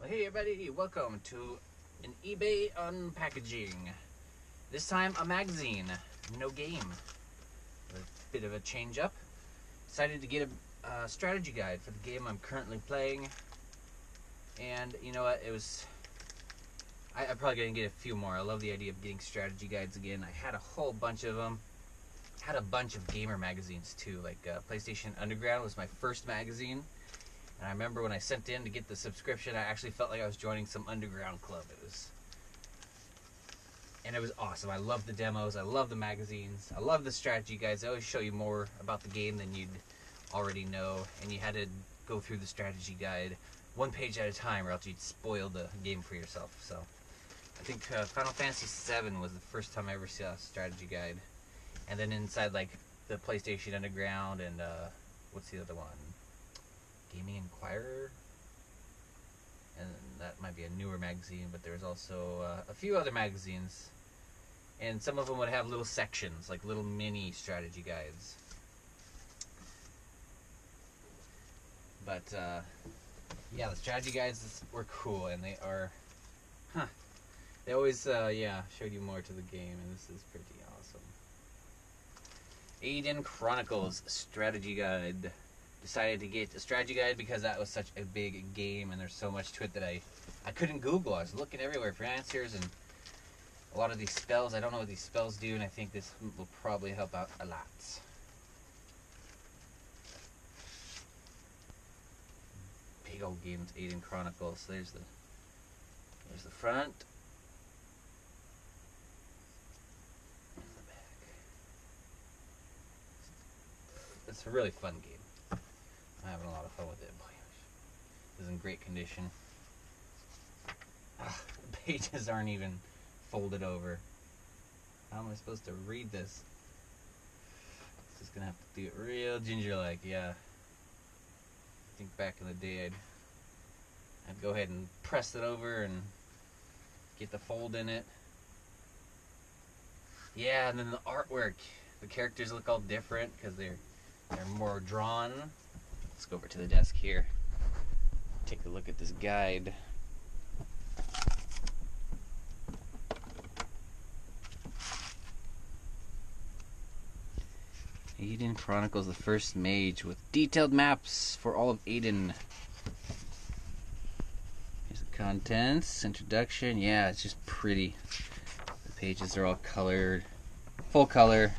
Hey everybody, welcome to an eBay unpackaging. This time a magazine, no game. A bit of a change up. Decided to get a strategy guide for the game I'm currently playing. And you know what, I'm probably going to get a few more. I love the idea of getting strategy guides again. I had a whole bunch of them. Had a bunch of gamer magazines too, like PlayStation Underground was my first magazine. And I remember when I sent in to get the subscription, I actually felt like I was joining some underground club. It was awesome. I love the demos. I love the magazines. I love the strategy guides. They always show you more about the game than you'd already know. And you had to go through the strategy guide one page at a time, or else you'd spoil the game for yourself. So I think Final Fantasy VII was the first time I ever saw a strategy guide. And then inside, like, the PlayStation Underground and what's the other one? Gaming Inquirer, and that might be a newer magazine, but there's also a few other magazines, and some of them would have little sections, like little mini strategy guides. But yeah, the strategy guides were cool, and they are, they always showed you more to the game, and this is pretty awesome. Aiden Chronicles Strategy Guide. Decided to get a strategy guide because that was such a big game and there's so much to it that I couldn't Google. I was looking everywhere for answers, and a lot of these spells, I don't know what these spells do, and I think this will probably help out a lot. Big old games, Aiden Chronicles. There's the front. There's the back. It's a really fun game. I'm having a lot of fun with it. Boy, it's in great condition. The pages aren't even folded over. How am I supposed to read this? Just gonna have to do it real ginger-like. Yeah. I think back in the day I'd go ahead and press it over and get the fold in it. Yeah, and then the artwork. The characters look all different because they're more drawn. Let's go over to the desk here. Take a look at this guide. Aiden Chronicles the First Mage with detailed maps for all of Aiden. Here's the contents, introduction. Yeah, it's just pretty. The pages are all colored, full color.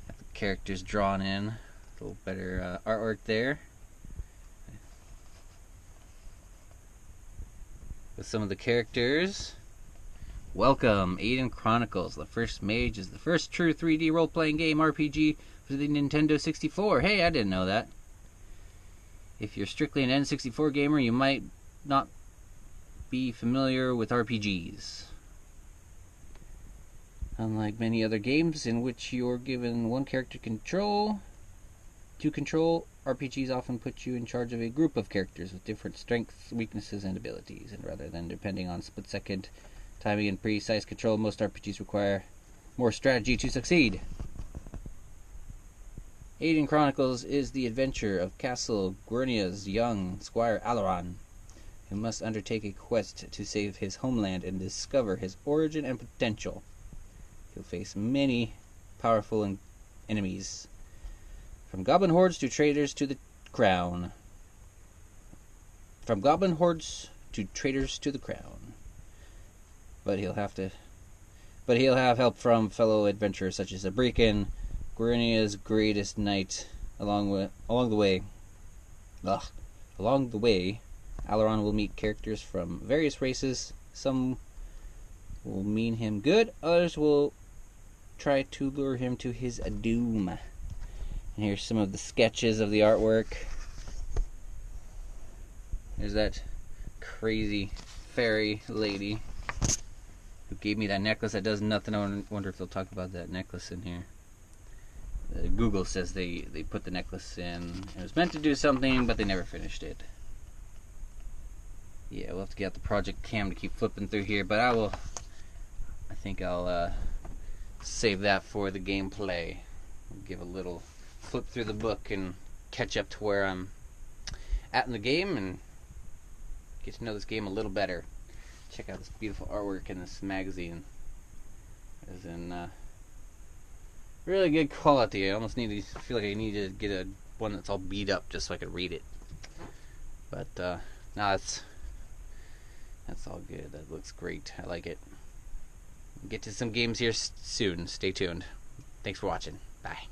Got the characters drawn in. A little better artwork there. With some of the characters. Welcome, Aiden Chronicles. The First Mage is the first true 3D role-playing game RPG for the Nintendo 64. Hey, I didn't know that. If you're strictly an N64 gamer, you might not be familiar with RPGs. Unlike many other games in which you're given one character to control, RPGs often put you in charge of a group of characters with different strengths, weaknesses, and abilities, and rather than depending on split-second timing and precise control, most RPGs require more strategy to succeed. Aiden Chronicles is the adventure of Castle Guernia's young squire Alaran, who must undertake a quest to save his homeland and discover his origin and potential. He'll face many powerful enemies, from goblin hordes to traitors to the crown. From goblin hordes to traitors to the crown. But he'll have help from fellow adventurers such as Abrican, Guernia's greatest knight. Along the way, Alaran will meet characters from various races. Some will mean him good, others will try to lure him to his doom. And here's some of the sketches of the artwork. There's that crazy fairy lady who gave me that necklace that does nothing. I wonder if they'll talk about that necklace in here. Google says they put the necklace in. It was meant to do something, but they never finished it. Yeah, we'll have to get out the project cam to keep flipping through here, but I think I'll save that for the gameplay. I'll give a little flip through the book and catch up to where I'm at in the game, and get to know this game a little better. Check out this beautiful artwork in this magazine. It's in really good quality. I almost feel like I need to get one that's all beat up just so I could read it. But no, that's all good. That looks great. I like it. Get to some games here soon. Stay tuned. Thanks for watching. Bye.